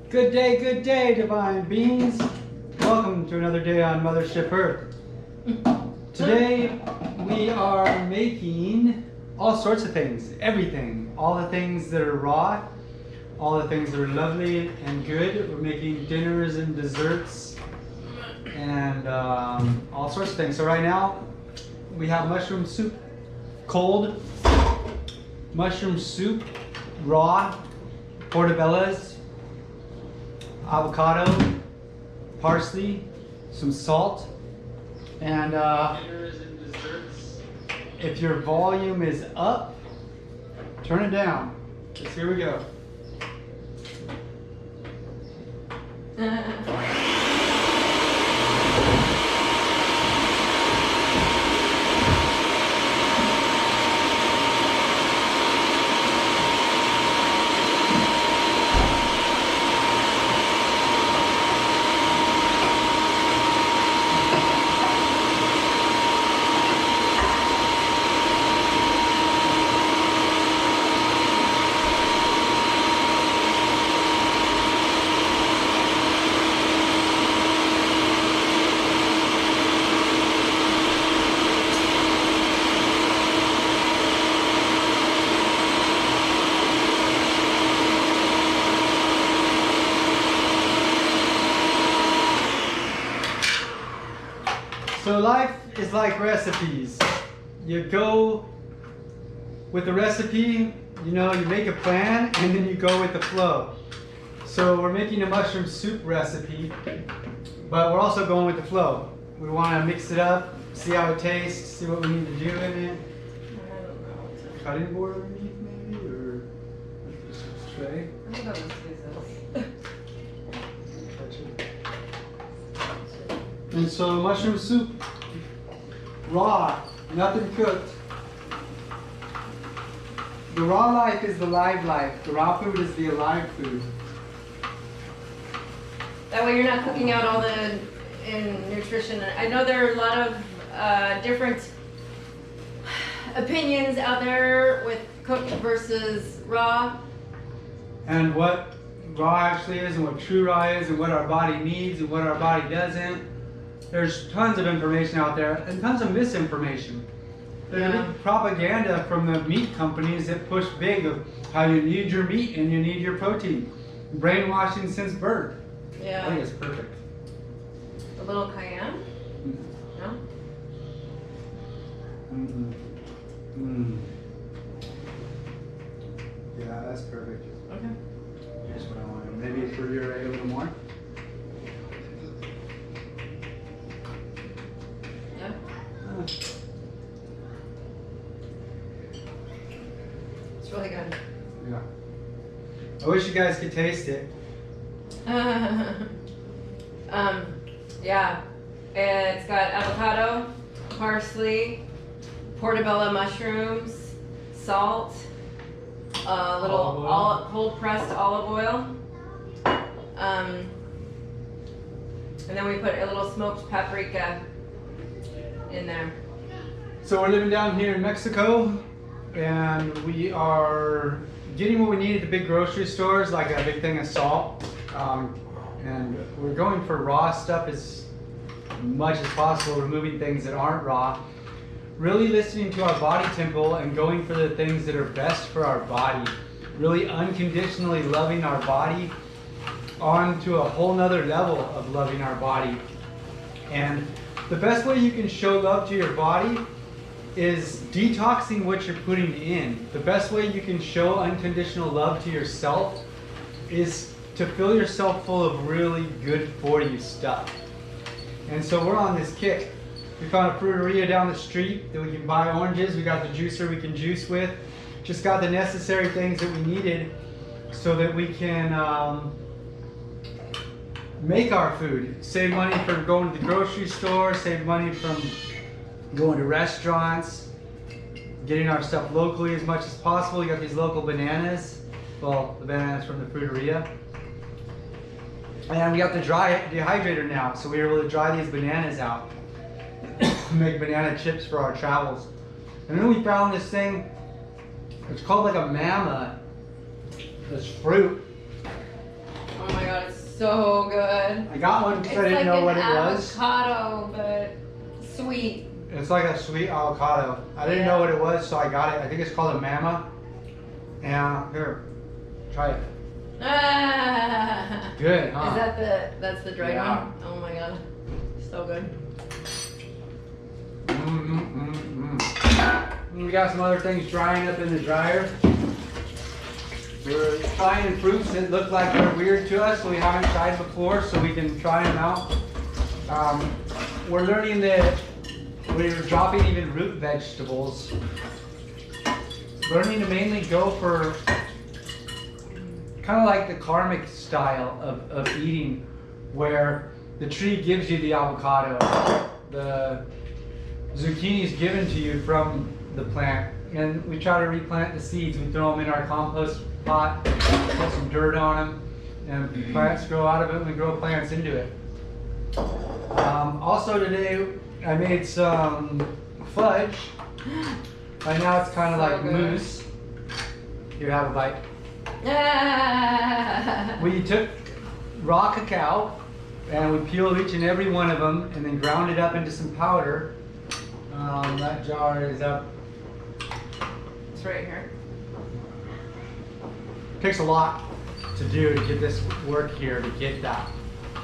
Good day, divine beings. Welcome to another day on Mothership Earth. Today we are making all sorts of things, everything. All the things that are raw, all the things that are lovely and good. We're making dinners and desserts and all sorts of things. So right now we have mushroom soup, cold, mushroom soup, raw, portobellas, avocado, parsley, some salt, and dinners and desserts. If your volume is up, turn it down. Because here we go. So life is like recipes. You go with the recipe, you make a plan, and then you go with the flow. So we're making a mushroom soup recipe, but we're also going with the flow. We want to mix it up, see how it tastes, see what we need to do in it. I don't know. Cutting board underneath maybe, or tray? I think I'll just use this. And so mushroom soup, raw, nothing cooked. The raw life is the live life. The raw food is the alive food. That way you're not cooking out all the nutrition. I know there are a lot of different opinions out there with cooked versus raw. And what raw actually is, and what true raw is, and what our body needs, and what our body doesn't. There's tons of information out there, and tons of misinformation. There's propaganda from the meat companies that push big of how you need your meat and you need your protein. Brainwashing since birth. Yeah. I think it's perfect. A little cayenne? No? Mm-hmm. Mm. Yeah, that's perfect. Okay. Here's what I wanted. Maybe for your a little more. Yeah. It's really good. Yeah. I wish you guys could taste it. Yeah. It's got avocado, parsley, portobello mushrooms, salt, a little cold pressed olive oil. And then we put a little smoked paprika in there. So we're living down here in Mexico, and we are getting what we need at the big grocery stores, like a big thing of salt. And we're going for raw stuff as much as possible, removing things that aren't raw. Really listening to our body temple and going for the things that are best for our body. Really unconditionally loving our body on to a whole nother level of loving our body. And the best way you can show love to your body is detoxing what you're putting in. The best way you can show unconditional love to yourself is to fill yourself full of really good for you stuff. And so we're on this kick. We found a fruiteria down the street that we can buy oranges. We got the juicer we can juice with. Just got the necessary things that we needed so that we can make our food. Save money from going to the grocery store, save money from going to restaurants, getting our stuff locally as much as possible. You got these local bananas. Well, the bananas from the fruiteria. And we got the dry dehydrator now, so we were able to dry these bananas out. Make banana chips for our travels. And then we found this thing, it's called like a mama. It's fruit. Oh my god, so good. I got one because It's I didn't like know an what it was. avocado, but sweet. It's like a sweet avocado. I didn't Yeah. know what it was, so I got it. I think it's called a mama. And here, try it. Ah. Good, huh? Is that's the dried Yeah. one? Oh my god. So good. We got some other things drying up in the dryer. We're trying fruits that look like they're weird to us, we haven't tried before, so we can try them out. We're learning that we're dropping even root vegetables. Learning to mainly go for kind of like the karmic style of eating, where the tree gives you the avocado, the zucchini is given to you from the plant, and we try to replant the seeds. We throw them in our compost pot, put some dirt on them, and plants grow out of it, and we grow plants into it. Also today, I made some fudge. Right now it's kind of So like good. mousse. Here, have a bite. Ah. We took raw cacao and we peeled each and every one of them and then ground it up into some powder. That jar is up. It's right here. Takes a lot to do to get this work here, to get that.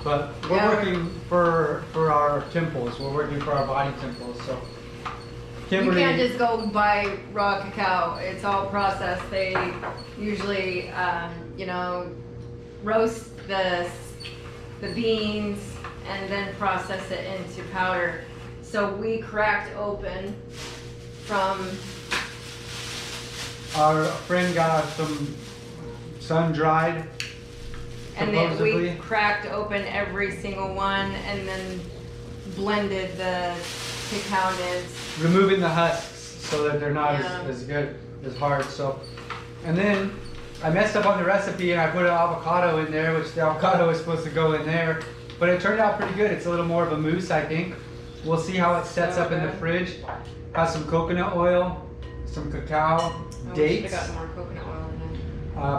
But we're Yeah. working for our temples. We're working for our body temples. So You Kimberly, can't just go buy raw cacao. It's all processed. They usually, roast the beans and then process it into powder. So we cracked open from, our friend got some sun-dried, and then we supposedly. cracked open every single one and then blended the cacao nibs. removing the husks so that they're not Yeah. as good, as hard. So, and then I messed up on the recipe and I put an avocado in there, which the avocado is supposed to go in there, but it turned out pretty good. It's a little more of a mousse, I think. We'll see how it sets So up in the good. fridge. Has some coconut oil, some cacao, I wish dates. I got more coconut oil in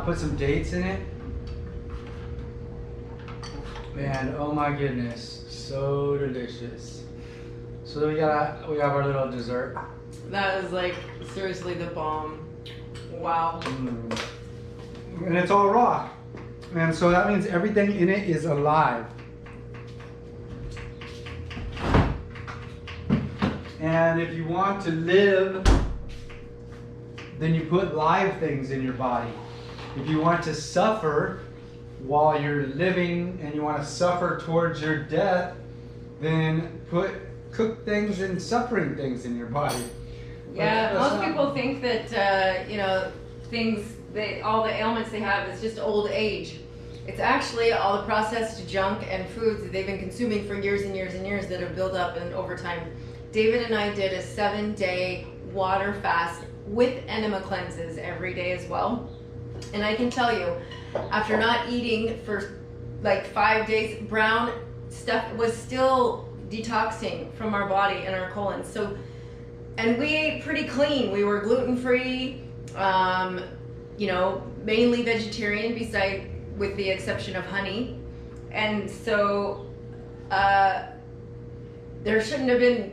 it. Put some dates in it. Man, oh my goodness, so delicious. So we have our little dessert. That is like seriously the bomb. Wow. And it's all raw. And so that means everything in it is alive. And if you want to live, then you put live things in your body. If you want to suffer while you're living and you want to suffer towards your death, then put cooked things and suffering things in your body. Yeah, But that's most not- people think that all the ailments they have is just old age. It's actually all the processed junk and foods that they've been consuming for years and years and years that have built up and over time. David and I did a 7-day water fast with enema cleanses every day as well. And I can tell you, after not eating for like 5 days, brown stuff was still detoxing from our body and our colons. So, and we ate pretty clean. We were gluten-free, mainly vegetarian, with the exception of honey. And so there shouldn't have been,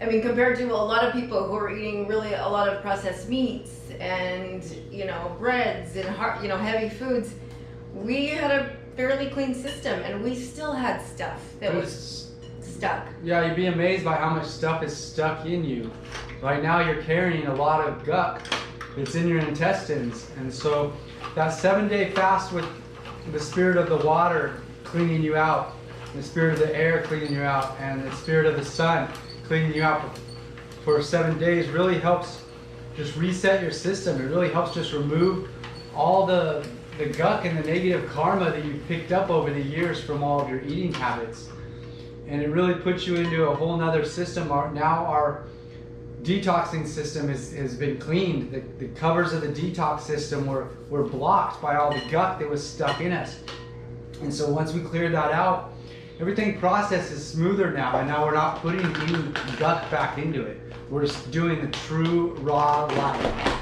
compared to a lot of people who are eating really a lot of processed meats and, breads and heavy foods, we had a fairly clean system and we still had stuff that was stuck. Yeah, you'd be amazed by how much stuff is stuck in you. Right now you're carrying a lot of guck that's in your intestines. And so that 7-day fast with the spirit of the water cleaning you out, the spirit of the air cleaning you out, and the spirit of the sun cleaning you out for 7 days really helps just reset your system. It really helps just remove all the guck and the negative karma that you've picked up over the years from all of your eating habits. And it really puts you into a whole nother system. Now our detoxing system has been cleaned. The covers of the detox system were blocked by all the guck that was stuck in us. And so once we cleared that out, everything processes smoother now, and now we're not putting any guck back into it. We're just doing the true raw life.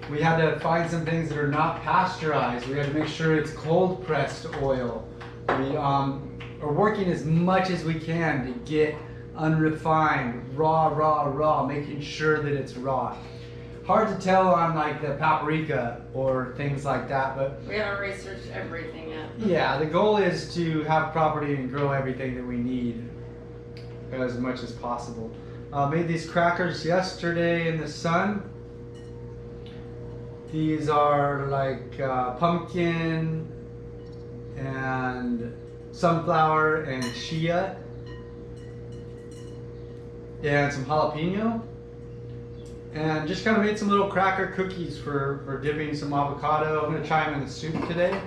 We had to find some things that are not pasteurized. We had to make sure it's cold pressed oil. We are working as much as we can to get unrefined, raw, making sure that it's raw. Hard to tell on like the paprika or things like that, but we haven't researched everything yet. yeah, the goal is to have property and grow everything that we need as much as possible. Made these crackers yesterday in the sun. These are like pumpkin and sunflower and chia and some jalapeno, and just kind of made some little cracker cookies for dipping some avocado. I'm going to try them in the soup today.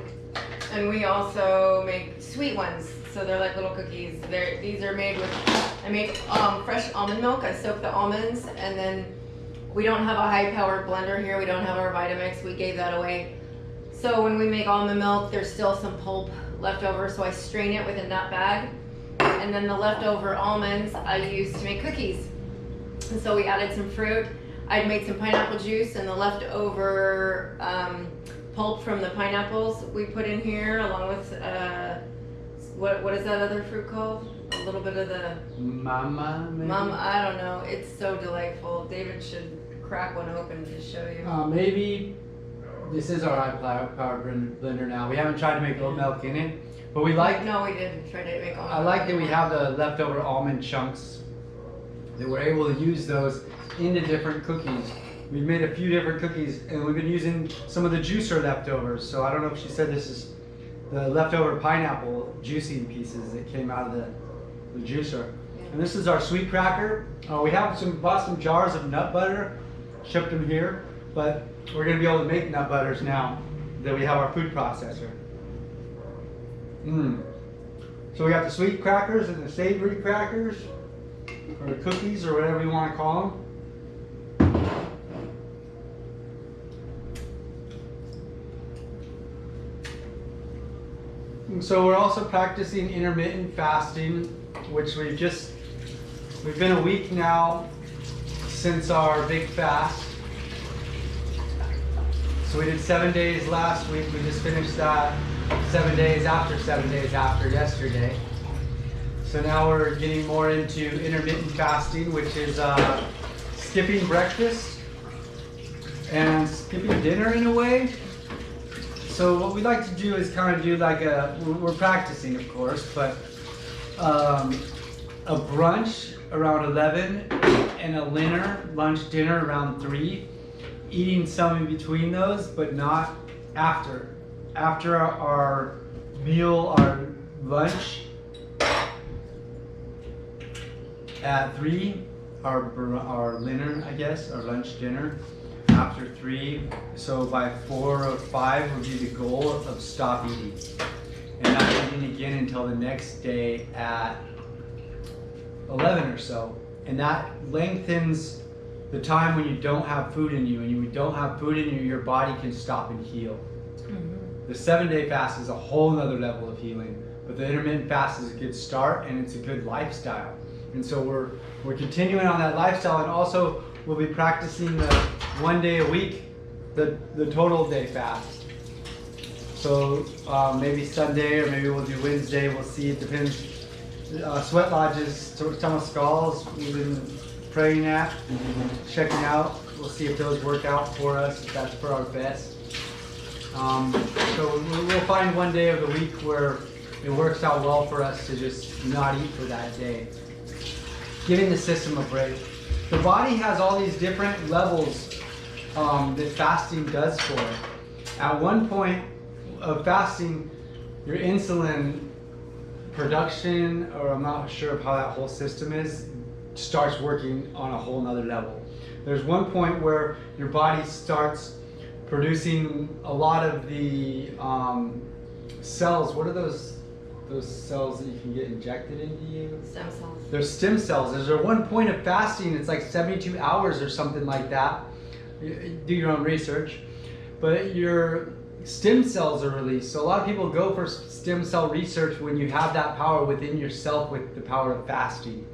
And we also make sweet ones, so they're like little cookies. These are made with, I make fresh almond milk. I soak the almonds, and then we don't have a high-powered blender here. We don't have our Vitamix. We gave that away. So when we make almond milk, there's still some pulp left over, so I strain it with a nut bag. And then the leftover almonds I use to make cookies. And so we added some fruit. I'd made some pineapple juice, and the leftover pulp from the pineapples we put in here, along with what is that other fruit called? A little bit of the Mama, maybe? Mama, I don't know. It's so delightful. David should crack one open to show you. Maybe this is our high-powered blender now. We haven't tried to make oat milk in it, but we like. No, we didn't try to make almond. I like that we have the leftover almond chunks. That we're able to use those into different cookies. We've made a few different cookies, and we've been using some of the juicer leftovers. So I don't know if she said this is the leftover pineapple juicing pieces that came out of the juicer. Yeah. And this is our sweet cracker. We have bought some jars of nut butter, shipped them here, but we're going to be able to make nut butters now that we have our food processor. So we got the sweet crackers and the savory crackers, or the cookies, or whatever you want to call them. And so we're also practicing intermittent fasting, which we've been a week now since our big fast. So we did 7 days last week. We just finished that 7 days after yesterday. So now we're getting more into intermittent fasting, which is skipping breakfast and skipping dinner in a way. So what we like to do is kind of do like we're practicing of course, but a brunch around 11 and a lunch dinner around 3. Eating some in between those, but not after. After our meal, our lunch at 3, our dinner, I guess, our lunch dinner after 3. So by 4 or 5 would be the goal of stop eating, and not eating again until the next day at 11 or so. And that lengthens the time when you don't have food in you, and you don't have food in you, your body can stop and heal. The 7-day fast is a whole nother level of healing, but the intermittent fast is a good start, and it's a good lifestyle. And so we're continuing on that lifestyle, and also we'll be practicing the 1 day a week, the total day fast. So maybe Sunday, or maybe we'll do Wednesday. We'll see. It depends. Sweat lodges, Temescals, we've been praying at, checking out. We'll see if those work out for us, if that's for our best. So we'll find 1 day of the week where it works out well for us to just not eat for that day. Giving the system a break. The body has all these different levels that fasting does for it. At one point of fasting, your insulin production, or I'm not sure of how that whole system is, starts working on a whole nother level. There's one point where your body starts producing a lot of the cells. What are those cells that you can get injected into you? Stem cells. There's stem cells. There's one point of fasting, it's like 72 hours or something like that. Do your own research. But your stem cells are released. So a lot of people go for stem cell research when you have that power within yourself with the power of fasting.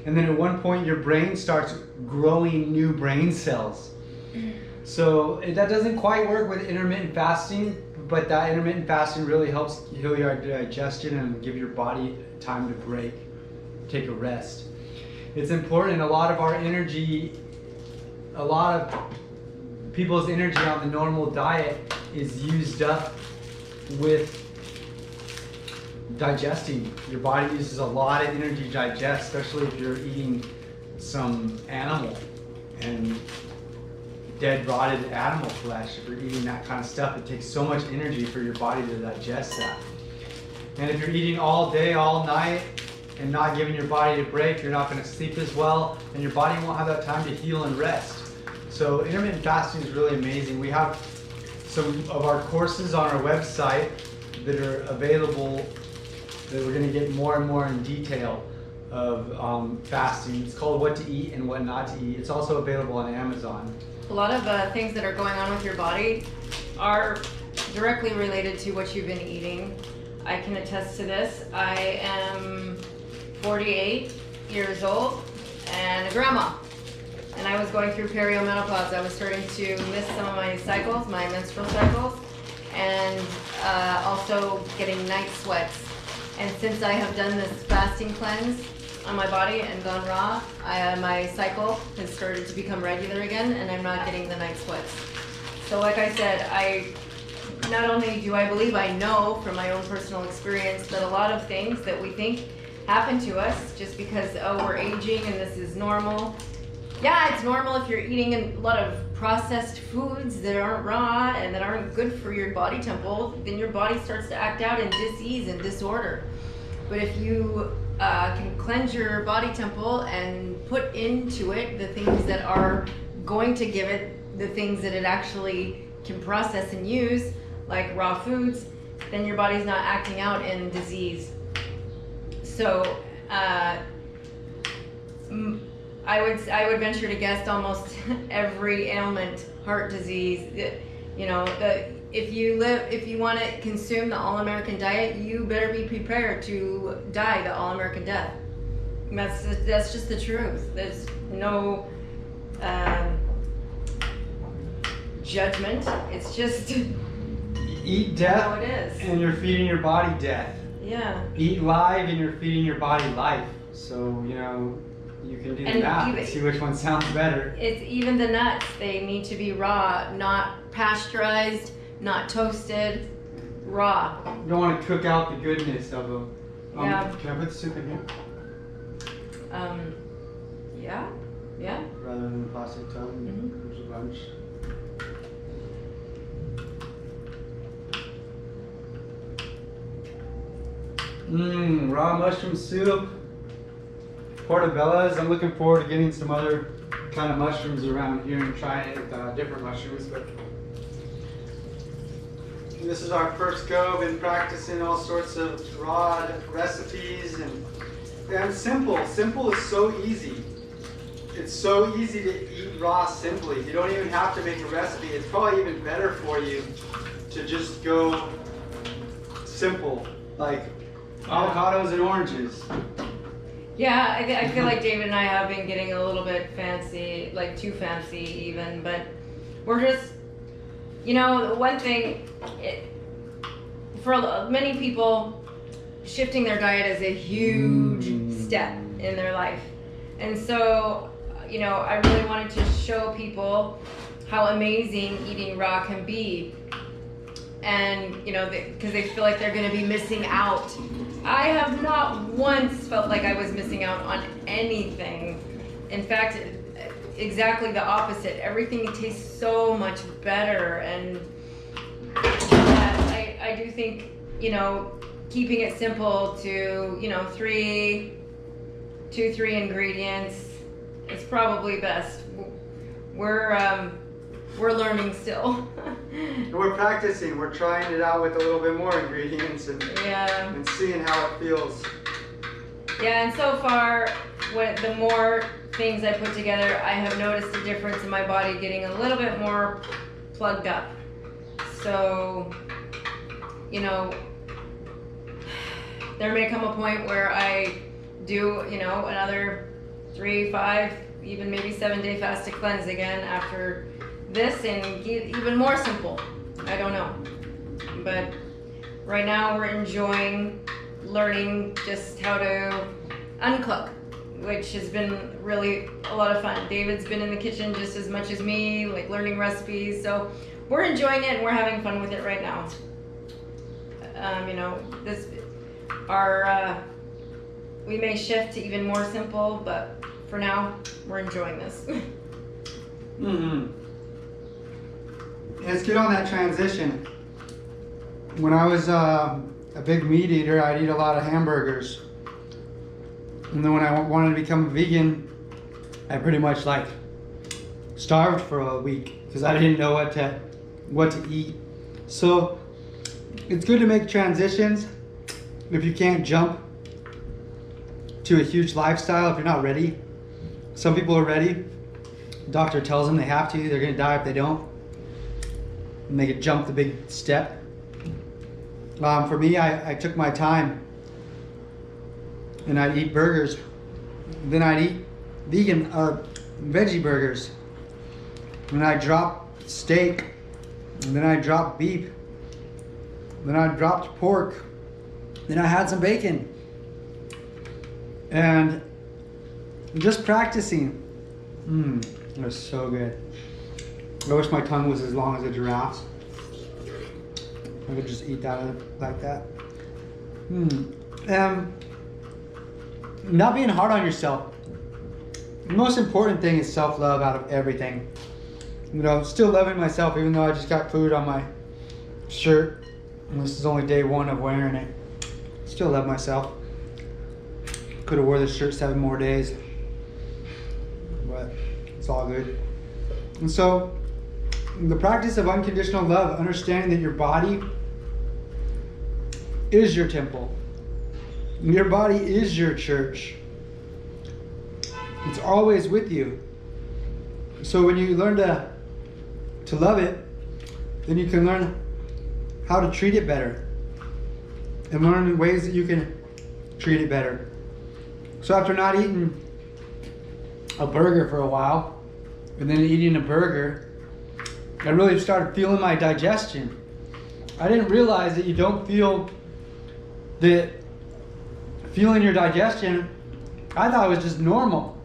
And then at one point your brain starts growing new brain cells. That doesn't quite work with intermittent fasting, but that intermittent fasting really helps heal your digestion and give your body time to break, take a rest. It's important. A lot of our energy, a lot of people's energy on the normal diet is used up with digesting. Your body uses a lot of energy to digest, especially if you're eating some animal and dead, rotted animal flesh. If you're eating that kind of stuff, it takes so much energy for your body to digest that. And if you're eating all day, all night, and not giving your body a break, you're not going to sleep as well, and your body won't have that time to heal and rest. So intermittent fasting is really amazing. We have some of our courses on our website that are available that we're going to get more and more in detail of fasting. It's called What to Eat and What Not to Eat. It's also available on Amazon. A lot of things that are going on with your body are directly related to what you've been eating. I can attest to this. I am 48 years old and a grandma. And I was going through perimenopause. I was starting to miss some of my cycles, my menstrual cycles, and also getting night sweats. And since I have done this fasting cleanse on my body and gone raw, my cycle has started to become regular again, and I'm not getting the night sweats. So like I said, not only do I believe I know from my own personal experience that a lot of things that we think happen to us just because, we're aging and this is normal. Yeah, it's normal if you're eating a lot of processed foods that aren't raw and that aren't good for your body temple, then your body starts to act out in disease and disorder. But if you can cleanse your body temple and put into it the things that are going to give it the things that it actually can process and use, like raw foods, then your body's not acting out in disease. So I would venture to guess almost every ailment, heart disease, if you want to consume the All-American diet, you better be prepared to die the All-American death. That's just the truth. There's no judgment. It's just eat death, how it is. And you're feeding your body death. Yeah. Eat live and you're feeding your body life. So, you can do the math and see which one sounds better. It's even the nuts. They need to be raw, not pasteurized, not toasted, raw. You don't want to cook out the goodness of them. Yeah. Can I put the soup in here? Yeah. Rather than the plastic tub. Mhm. There's a bunch. Raw mushroom soup. Portobello's. I'm looking forward to getting some other kind of mushrooms around here and trying it with different mushrooms. But this is our first go. Been practicing all sorts of raw recipes and simple. Simple is so easy. It's so easy to eat raw simply. You don't even have to make a recipe. It's probably even better for you to just go simple, like avocados and oranges. Yeah, I feel like David and I have been getting a little bit fancy, like too fancy even, but we're just, one thing, for many people, shifting their diet is a huge step in their life. And so, I really wanted to show people how amazing eating raw can be. And, because they feel like they're going to be missing out. I have not once felt like I was missing out on anything. In fact, exactly the opposite. Everything tastes so much better. And I do think, keeping it simple to, 2-3 ingredients is probably best. We're learning still. We're practicing. We're trying it out with a little bit more ingredients and seeing how it feels. Yeah, and so far, the more things I put together, I have noticed a difference in my body getting a little bit more plugged up. So, there may come a point where I do, another 3, 5, even maybe 7-day fasted cleanse again after this and get even more simple. I don't know. But right now we're enjoying learning just how to uncook, which has been really a lot of fun. David's been in the kitchen just as much as me, like learning recipes. So we're enjoying it and we're having fun with it right now. We may shift to even more simple, but for now, we're enjoying this. Mm-hmm. Let's get on that transition. When I was a big meat eater, I'd eat a lot of hamburgers. And then when I wanted to become a vegan, I pretty much like starved for a week because I didn't know what to eat. So it's good to make transitions if you can't jump to a huge lifestyle if you're not ready. Some people are ready. Doctor tells them they have to. They're gonna die if they don't. And they could jump the big step. For me, I took my time and I'd eat burgers. Then I'd eat vegan veggie burgers. And I'd drop steak. And then I'd drop beef. Then I dropped pork. Then I had some bacon. And just practicing. It was so good. I wish my tongue was as long as a giraffe's. I could just eat that like that. Not being hard on yourself. The most important thing is self-love out of everything. You know, still loving myself even though I just got food on my shirt. And this is only day 1 of wearing it. Still love myself. Could have wore this shirt 7 more days. But it's all good. And so, the practice of unconditional love, understanding that your body is your temple. Your body is your church. It's always with you. So when you learn to love it, then you can learn how to treat it better. And learn ways that you can treat it better. So after not eating a burger for a while, and then eating a burger, I really started feeling my digestion. I didn't realize that you don't feel that feeling your digestion. I thought it was just normal.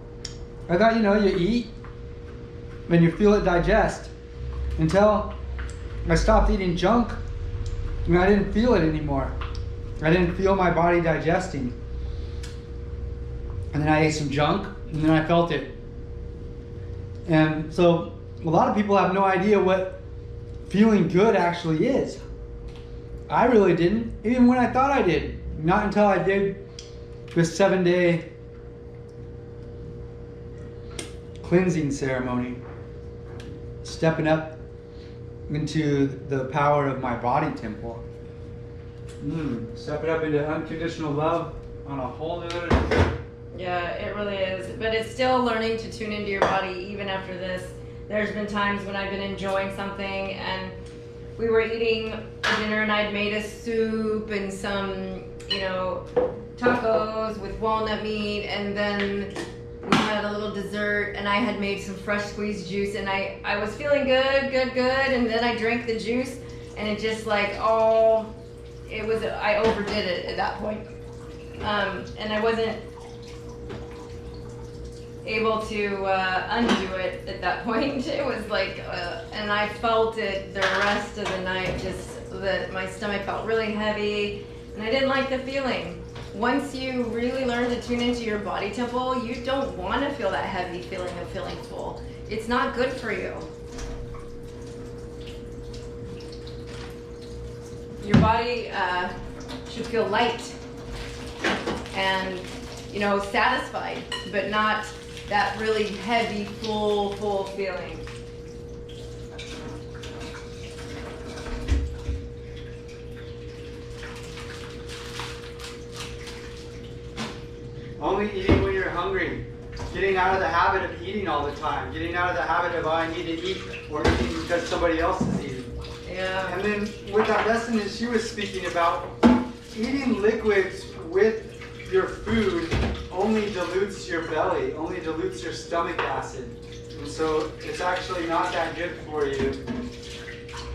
I thought, you eat and you feel it digest, until I stopped eating junk and I didn't feel it anymore. I didn't feel my body digesting. And then I ate some junk and then I felt it. And so a lot of people have no idea what feeling good actually is. I really didn't, even when I thought I did. Not until I did this 7-day cleansing ceremony. Stepping up into the power of my body temple. Stepping up into unconditional love on a whole new. Yeah, it really is. But it's still learning to tune into your body even after this. There's been times when I've been enjoying something and we were eating a dinner and I'd made a soup and some, tacos with walnut meat, and then we had a little dessert and I had made some fresh squeezed juice and I was feeling good, and then I drank the juice and it just I overdid it at that point. And I wasn't able to undo it at that point. It was and I felt it the rest of the night, just that my stomach felt really heavy and I didn't like the feeling. Once you really learn to tune into your body temple, you don't want to feel that heavy feeling of feeling full. It's not good for you. Your body should feel light and, satisfied, but not that really heavy, full feeling. Only eating when you're hungry. Getting out of the habit of eating all the time. Getting out of the habit of, I need to eat, or eating because somebody else is eating. Yeah. And then with that lesson that she was speaking about, eating liquids with your food only dilutes your belly, only dilutes your stomach acid. And so it's actually not that good for you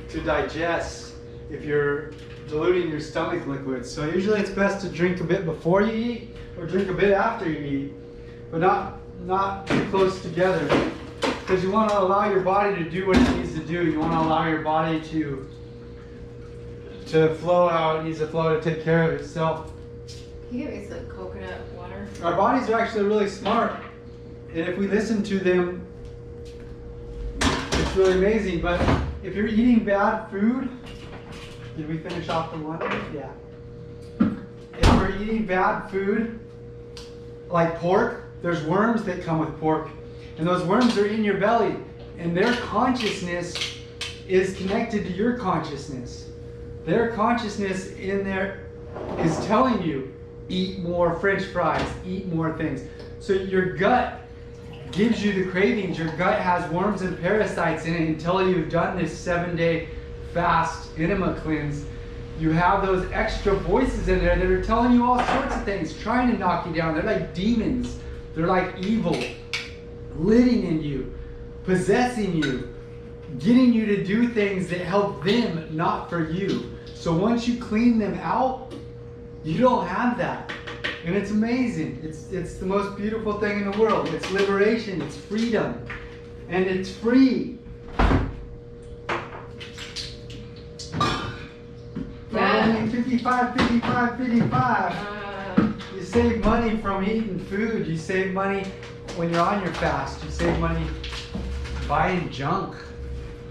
to digest if you're diluting your stomach liquids. So usually it's best to drink a bit before you eat or drink a bit after you eat, but not too close together, because you want to allow your body to do what it needs to do. You want to allow your body to flow how it needs to flow, to take care of itself. Can you give me some coconut water? Our bodies are actually really smart, and if we listen to them, it's really amazing. But if you're eating bad food, did we finish off the one? Yeah. If we're eating bad food, like pork, there's worms that come with pork, and those worms are in your belly, and their consciousness is connected to your consciousness. Their consciousness in there is telling you, eat more French fries, eat more things. So your gut gives you the cravings. Your gut has worms and parasites in it until you've done this 7-day fast enema cleanse. You have those extra voices in there that are telling you all sorts of things, trying to knock you down. They're like demons. They're like evil, living in you, possessing you, getting you to do things that help them, not for you. So once you clean them out, you don't have that. And it's amazing. It's the most beautiful thing in the world. It's liberation, it's freedom, and it's free. For only $55. You save money from eating food. You save money when you're on your fast. You save money buying junk.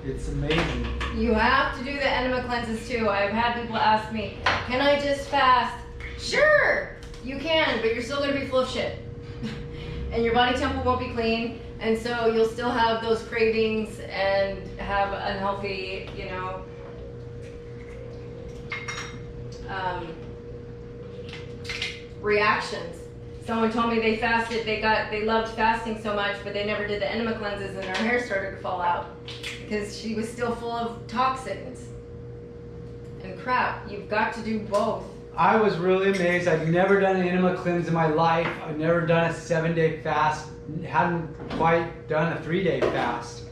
It's amazing. You have to do the enema cleanses too. I've had people ask me, can I just fast? Sure, you can, but you're still going to be full of shit. And your body temple won't be clean, and so you'll still have those cravings and have unhealthy, reactions. Someone told me they fasted, they loved fasting so much, but they never did the enema cleanses, and their hair started to fall out because she was still full of toxins and crap. You've got to do both. I was really amazed. I've never done an enema cleanse in my life. I've never done a 7-day fast. Hadn't quite done a 3-day fast.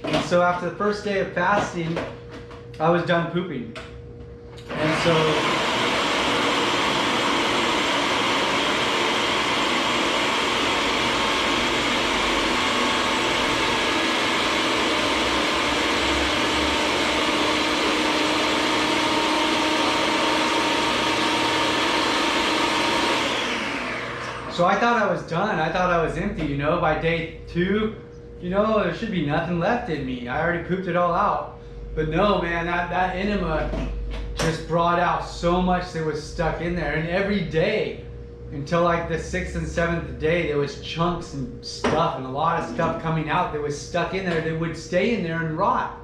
And so after the first day of fasting, I was done pooping. And so I thought I was done. I thought I was empty, by day 2, there should be nothing left in me. I already pooped it all out. But no, man, that enema just brought out so much that was stuck in there. And every day, until like the 6th and 7th day, there was chunks and stuff and a lot of stuff coming out that was stuck in there that would stay in there and rot.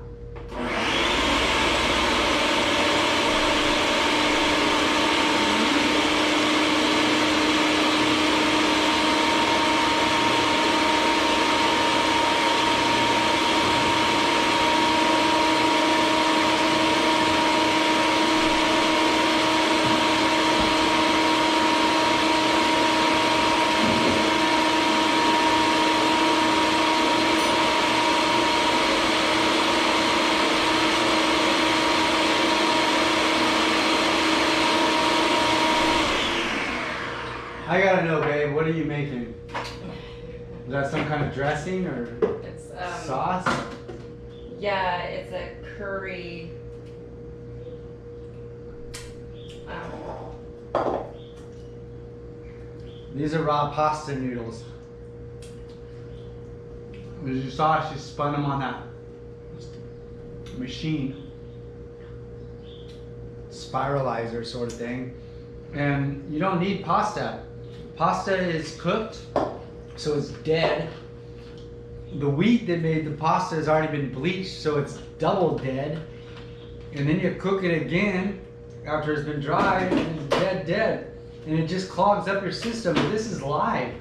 I gotta know, babe, what are you making? Is that some kind of dressing or It's sauce? Yeah, it's a curry. These are raw pasta noodles. As you saw, she spun them on that machine, spiralizer sort of thing. And you don't need pasta. Pasta is cooked, so it's dead. The wheat that made the pasta has already been bleached, so it's double dead. And then you cook it again after it's been dried, and it's dead. And it just clogs up your system. But this is live.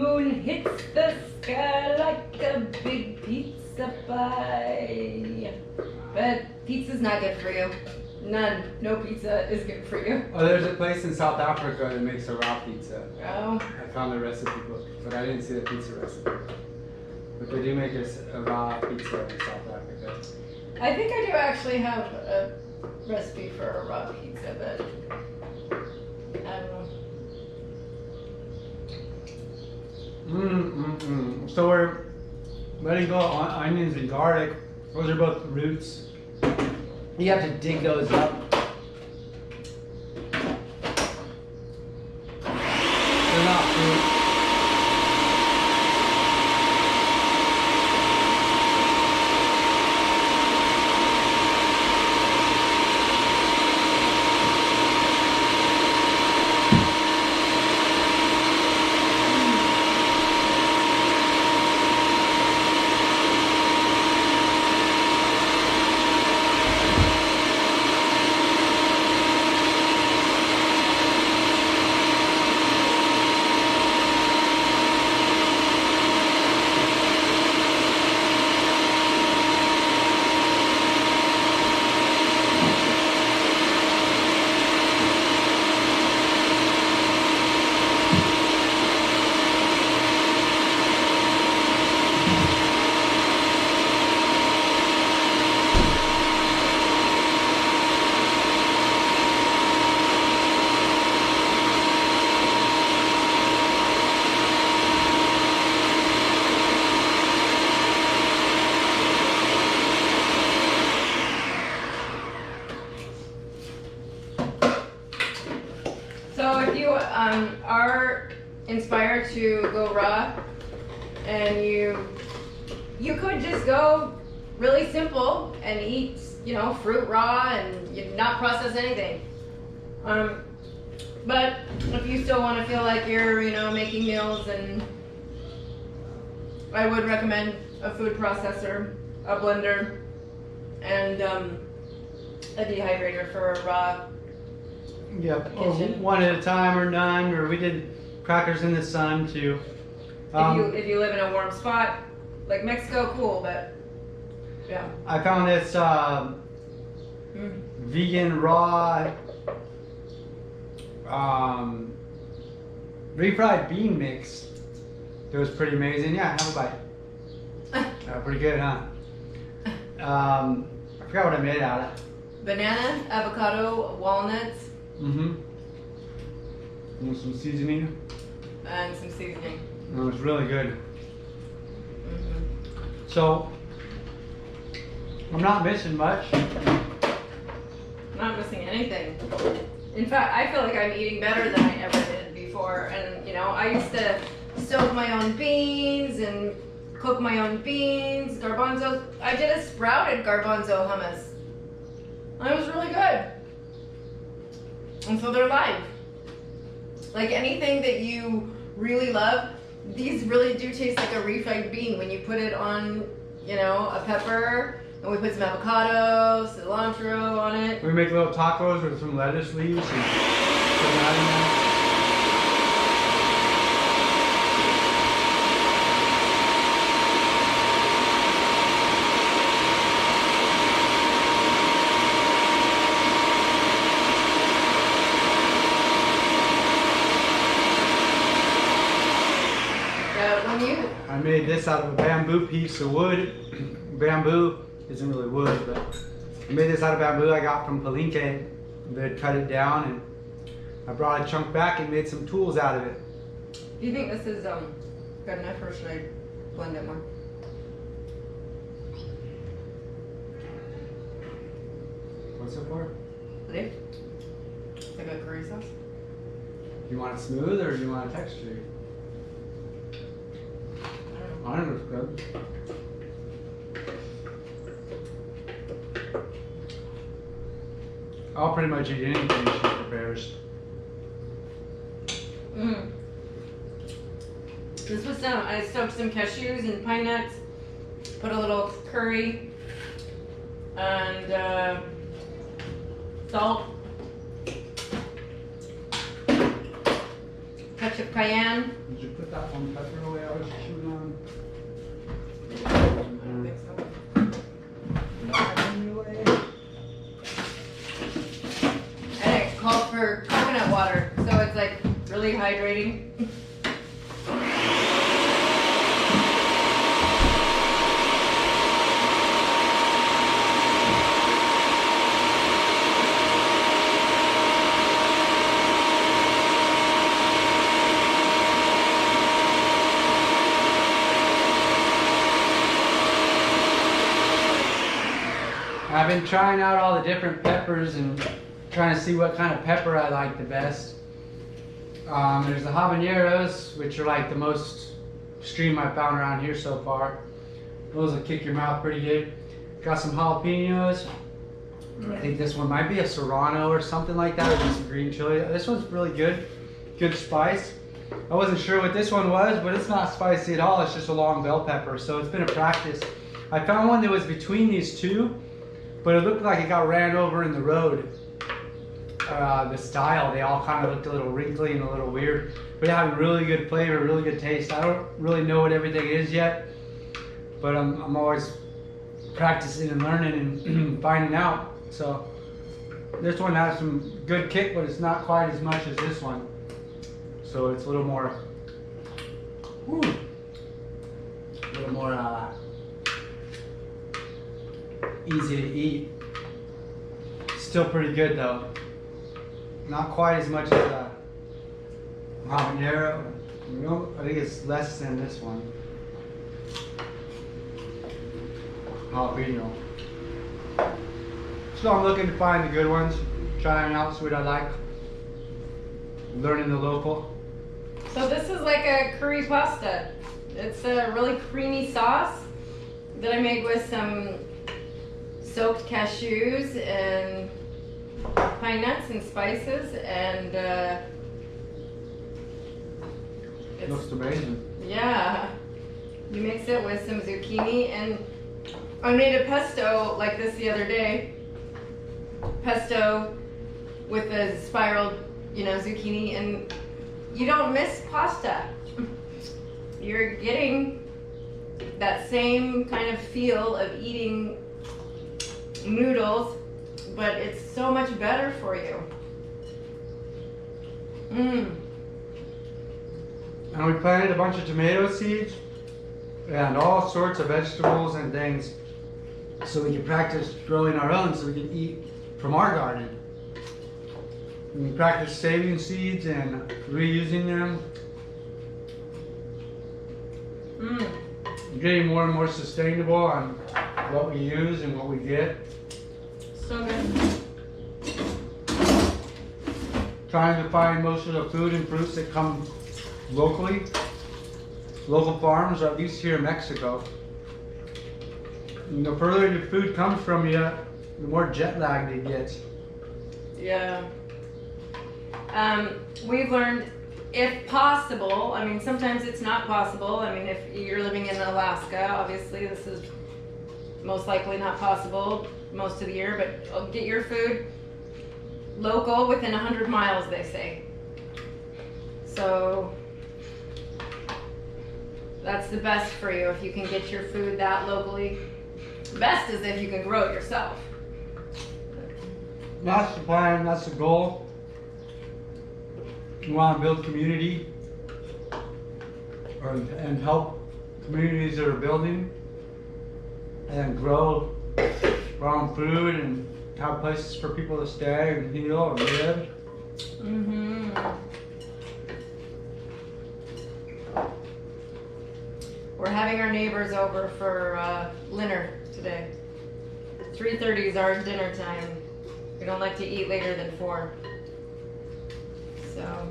moon hits the sky like a big pizza pie. But pizza's not good for you. None. No pizza is good for you. Oh, there's a place in South Africa that makes a raw pizza. Oh. I found the recipe book, but I didn't see the pizza recipe. But they do make a raw pizza in South Africa. I think I do actually have a recipe for a raw pizza, but I don't know. So we're letting go of onions and garlic. Those are both roots. You have to dig those up. They're not fruit. So if you are inspired to go raw, and you could just go really simple and eat, fruit raw and you not process anything. But if you still want to feel like you're, making meals, and I would recommend a food processor, a blender, and a dehydrator for a raw. Yep, or Kitchen. one at a time or none, or we did crackers in the sun too. If you live in a warm spot like Mexico, cool, but yeah. I found this vegan raw refried bean mix. It was pretty amazing. Yeah, have a bite. Pretty good, huh? I forgot what I made it out of. Banana, avocado, walnuts, And some seasoning. and some seasoning. It was really good. Mhm. So I'm not missing much. Not missing anything. In fact, I feel like I'm eating better than I ever did before. And I used to soak my own beans and cook my own beans, garbanzos. I did a sprouted garbanzo hummus. And it was really good. And so they're live. Like anything that you really love, these really do taste like a refried bean when you put it on, a pepper, and we put some avocado, cilantro on it. We make little tacos with some lettuce leaves and put that in there. I made this out of a bamboo piece of wood. Bamboo isn't really wood, but I made this out of bamboo I got from Palenque. They cut it down, and I brought a chunk back and made some tools out of it. Do you think this is good enough, or should I blend it more? What's it for? Leaf? Like a curry sauce? You want it smooth or do you want a texture? I don't know. I don't know if it's good. I'll pretty much eat anything she prepares. This was I soaked some cashews and pine nuts, put a little curry, and salt, touch of cayenne. Did you put that one pepper away I was chewing on. I don't think so. Anyway. And it called for coconut water, so it's like really hydrating. I've been trying out all the different peppers and trying to see what kind of pepper I like the best. There's the habaneros, which are like the most extreme I've found around here so far. Those will kick your mouth pretty good. Got some jalapenos. I think this one might be a serrano or something like that, or just some green chili. This one's really good. Good spice. I wasn't sure what this one was, but it's not spicy at all. It's just a long bell pepper, so it's been a practice. I found one that was between these two, but it looked like it got ran over in the road. The style, they all kind of looked a little wrinkly and a little weird, but it had really good flavor, really good taste. I don't really know what everything is yet, but I'm always practicing and learning and finding out. So this one has some good kick, but it's not quite as much as this one. So it's a little more, easy to eat. Still pretty good though. Not quite as much as a habanero. I think it's less than this one. Jalapeno. So I'm looking to find the good ones, trying out, see what I like. Learning the local. So this is like a curry pasta. It's a really creamy sauce that I made with some soaked cashews and pine nuts and spices, and it's, Looks amazing. yeah, you mix it with some zucchini, and I made a pesto like this the other day. Pesto with a spiraled, zucchini, and you don't miss pasta. You're getting that same kind of feel of eating noodles, but it's so much better for you. And we planted a bunch of tomato seeds and all sorts of vegetables and things so we can practice growing our own, so we can eat from our garden. We practice saving seeds and reusing them. Getting more and more sustainable on what we use and what we get. So good. Trying to find most of the food and fruits that come locally, local farms, or at least here in Mexico. And the further your food comes from you, the more jet lagged it gets. Yeah. We've learned, if possible, I mean, sometimes it's not possible. I mean, if you're living in Alaska, obviously this is most likely not possible most of the year, but get your food local within 100 miles, they say. So that's the best for you, if you can get your food that locally. Best is if you can grow it yourself. That's the plan, that's the goal. We want to build community and help communities that are building and grow our own food and have places for people to stay and heal and live. We're having our neighbors over for dinner today. 3:30 is our dinner time. We don't like to eat later than 4. So.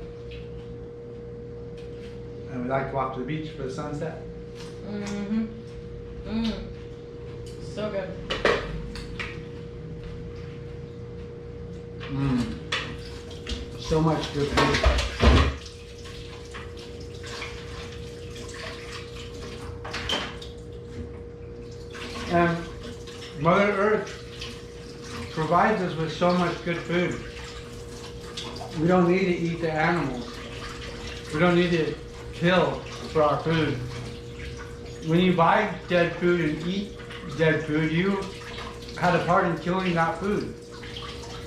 And we like to walk to the beach for the sunset. So good. So much good food. And Mother Earth provides us with so much good food. We don't need to eat the animals. We don't need to kill for our food. When you buy dead food and eat dead food, you had a part in killing that food.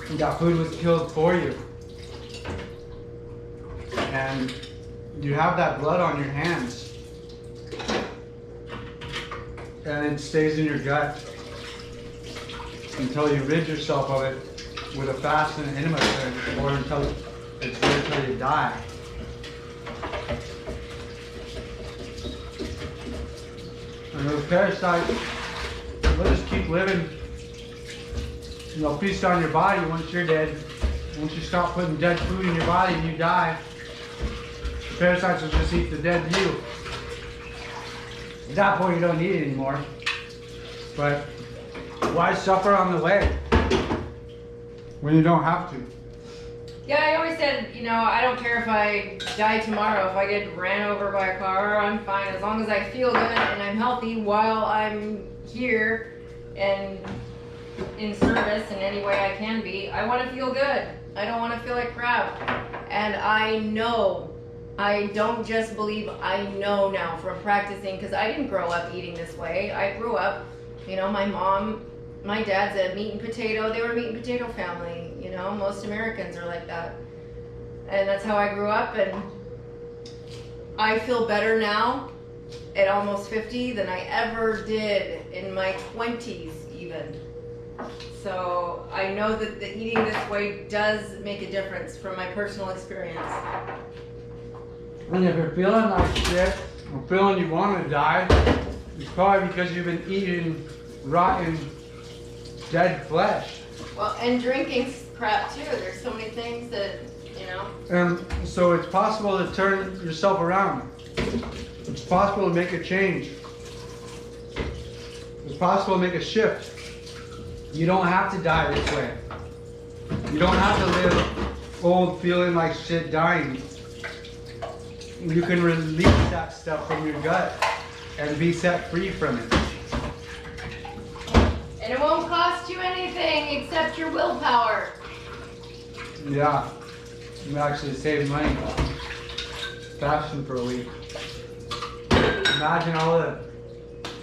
And that food was killed for you. And you have that blood on your hands. And it stays in your gut until you rid yourself of it with a fast and an enema cleanse, or until it's good until you die. And those parasites, they'll just keep living. And they'll feast on your body once you're dead. Once you stop putting dead food in your body and you die, the parasites will just eat the dead you. At that point, you don't need it anymore. But why suffer on the way when you don't have to? Yeah, I always said, you know, I don't care if I die tomorrow. If I get ran over by a car, I'm fine. As long as I feel good and I'm healthy while I'm here and in service in any way I can be, I want to feel good. I don't want to feel like crap. And I know, I don't just believe, I know now from practicing, because I didn't grow up eating this way. I grew up, you know, my mom, my dad's a meat and potato, they were a meat and potato family. You know, most Americans are like that. And that's how I grew up, and I feel better now at almost 50 than I ever did in my 20s even. So I know that the eating this way does make a difference from my personal experience. And if you're feeling like shit, or feeling you want to die, it's probably because you've been eating rotten, dead flesh. Well, and drinking crap too. There's so many things that, you know. And so it's possible to turn yourself around. It's possible to make a change. It's possible to make a shift. You don't have to die this way. You don't have to live old, feeling like shit, dying. You can release that stuff from your gut and be set free from it. And it won't cost you anything except your willpower. Yeah, you actually save money fasting for a week. Imagine all the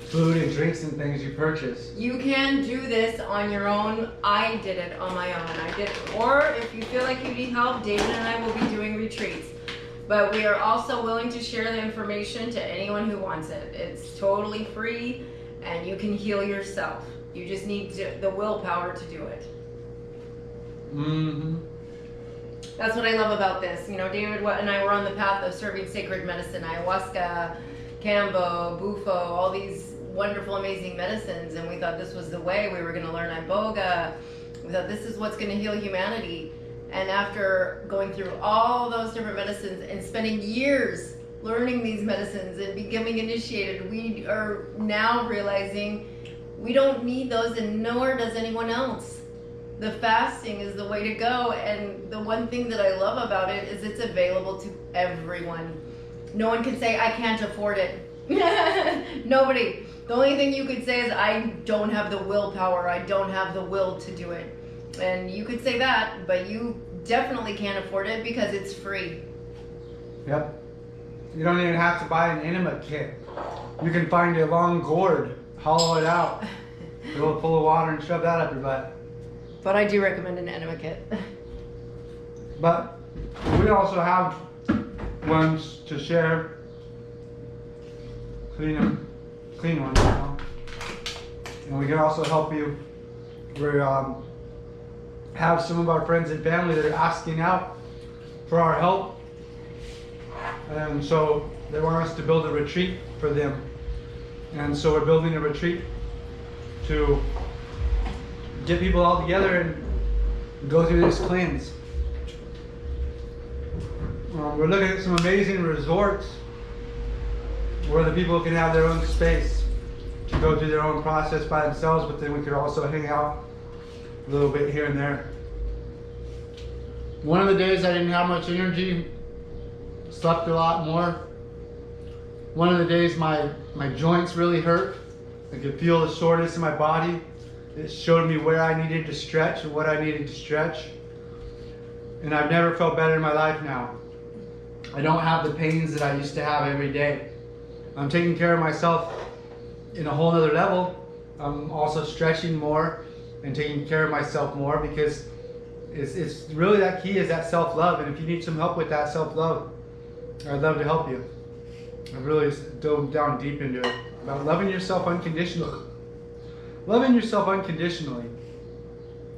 food and drinks and things you purchase. You can do this on your own. I did it on my own. I did it. Or if you feel like you need help, David and I will be doing retreats. But we are also willing to share the information to anyone who wants it. It's totally free, and you can heal yourself. You just need the willpower to do it. Mm-hmm. That's what I love about this. You know, David and I were on the path of serving sacred medicine, ayahuasca, Kambo, Bufo, all these wonderful, amazing medicines, and we thought this was the way. We were going to learn Iboga. We thought this is what's going to heal humanity. And after going through all those different medicines and spending years learning these medicines and becoming initiated, we are now realizing we don't need those, and nor does anyone else. The fasting is the way to go, and the one thing that I love about it is it's available to everyone. No one can say, I can't afford it. Nobody. The only thing you could say is, I don't have the willpower, I don't have the will to do it. And you could say that, but you definitely can't afford it because it's free. Yep. You don't even have to buy an enema kit. You can find a long gourd, hollow it out, fill it full of water, and shove that up your butt. But I do recommend an enema kit. But we also have ones to share. Clean ones, you know. And we can also help you. We have some of our friends and family that are asking out for our help. And so they want us to build a retreat for them. And so we're building a retreat to get people all together and go through this cleanse. We're looking at some amazing resorts where the people can have their own space to go through their own process by themselves, but then we could also hang out a little bit here and there. One of the days I didn't have much energy, slept a lot more. One of the days my joints really hurt. I could feel the soreness in my body. It showed me where I needed to stretch and what I needed to stretch. And I've never felt better in my life now. I don't have the pains that I used to have every day. I'm taking care of myself in a whole nother level. I'm also stretching more and taking care of myself more, because it's really that key is that self-love. And if you need some help with that self-love, I'd love to help you. I've really dove down deep into it about loving yourself unconditionally. Loving yourself unconditionally,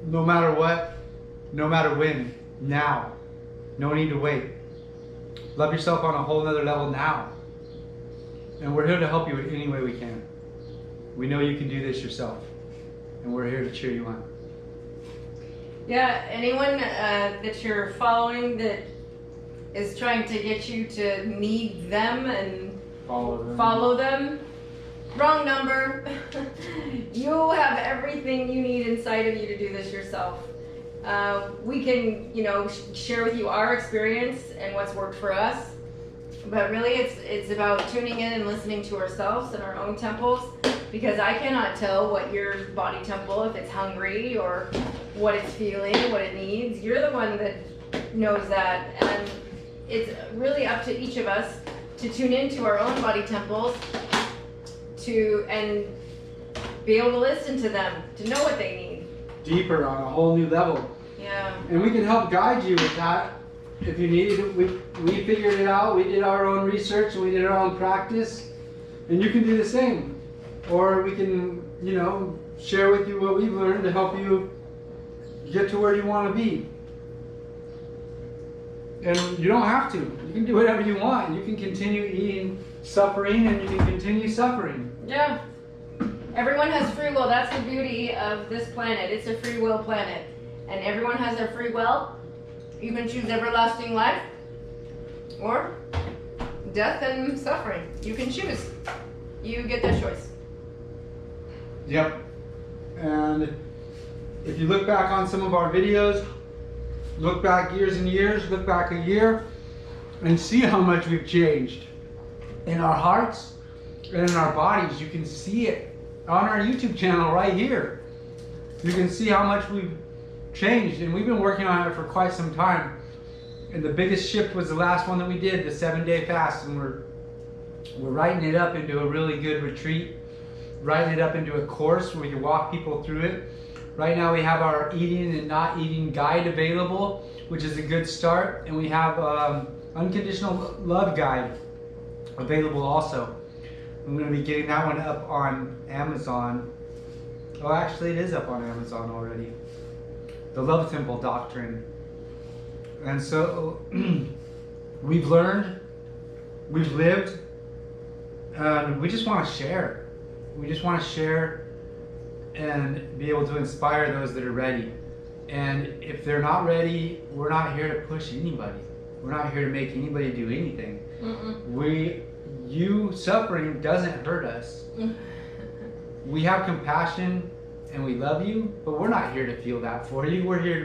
no matter what, no matter when, now. No need to wait. Love yourself on a whole nother level now. And we're here to help you in any way we can. We know you can do this yourself, and we're here to cheer you on. Yeah, anyone that you're following that is trying to get you to need them and follow them, wrong number. You have everything you need inside of you to do this yourself. We can, share with you our experience and what's worked for us. But really, it's about tuning in and listening to ourselves and our own temples, because I cannot tell what your body temple, if it's hungry or what it's feeling, what it needs. You're the one that knows that, and it's really up to each of us to tune into our own body temples and be able to listen to them, to know what they need. Deeper on a whole new level. Yeah. And we can help guide you with that. If you need it, we figured it out. We did our own research and we did our own practice, and you can do the same. Or we can, share with you what we've learned to help you get to where you want to be. And you don't have to. You can do whatever you want. You can continue eating suffering, and you can continue suffering. Yeah. Everyone has free will. That's the beauty of this planet. It's a free will planet. And everyone has their free will. You can choose everlasting life or death and suffering. You can choose. You get that choice. Yep. And if you look back on some of our videos, look back years and years, look back a year, and see how much we've changed in our hearts and in our bodies. You can see it on our YouTube channel right here. You can see how much we've changed, and we've been working on it for quite some time. And the biggest shift was the last one that we did, the 7-day fast, and we're writing it up into a really good retreat, writing it up into a course where we can walk people through it. Right now we have our eating and not eating guide available, which is a good start, and we have unconditional love guide available also. I'm going to be getting that one up on Amazon. Oh, actually it is up on Amazon already. The Love Temple Doctrine. And so we've learned, we've lived, and we just want to share. We just want to share and be able to inspire those that are ready. And if they're not ready, we're not here to push anybody. We're not here to make anybody do anything. You suffering doesn't hurt us. We have compassion and we love you, but we're not here to feel that for you. We're here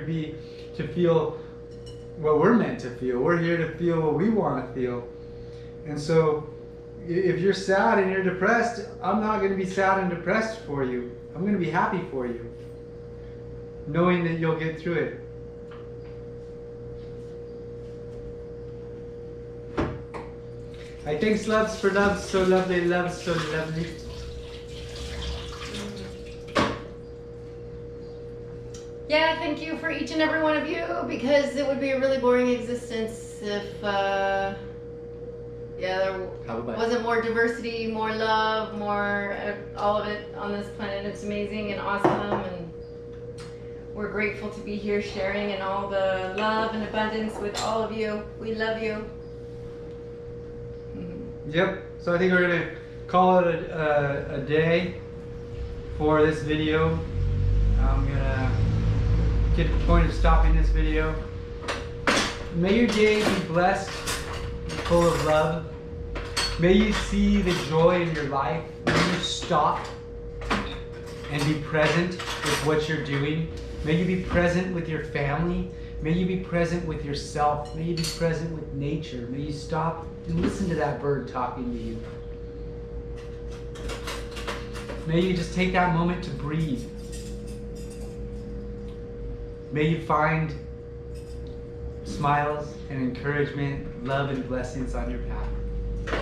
to feel what we're meant to feel. We're here to feel what we want to feel. And so if you're sad and you're depressed, I'm not going to be sad and depressed for you. I'm going to be happy for you, knowing that you'll get through it. I thanks loves for love, so lovely, love, so lovely. Yeah, thank you for each and every one of you, because it would be a really boring existence if there wasn't more diversity, more love, more all of it on this planet. It's amazing and awesome, and we're grateful to be here sharing in all the love and abundance with all of you. We love you. Yep, so I think we're going to call it a day for this video. I'm going to get to the point of stopping this video. May your day be blessed, full of love. May you see the joy in your life. May you stop and be present with what you're doing. May you be present with your family. May you be present with yourself. May you be present with nature. May you stop and listen to that bird talking to you. May you just take that moment to breathe. May you find smiles and encouragement, love and blessings on your path.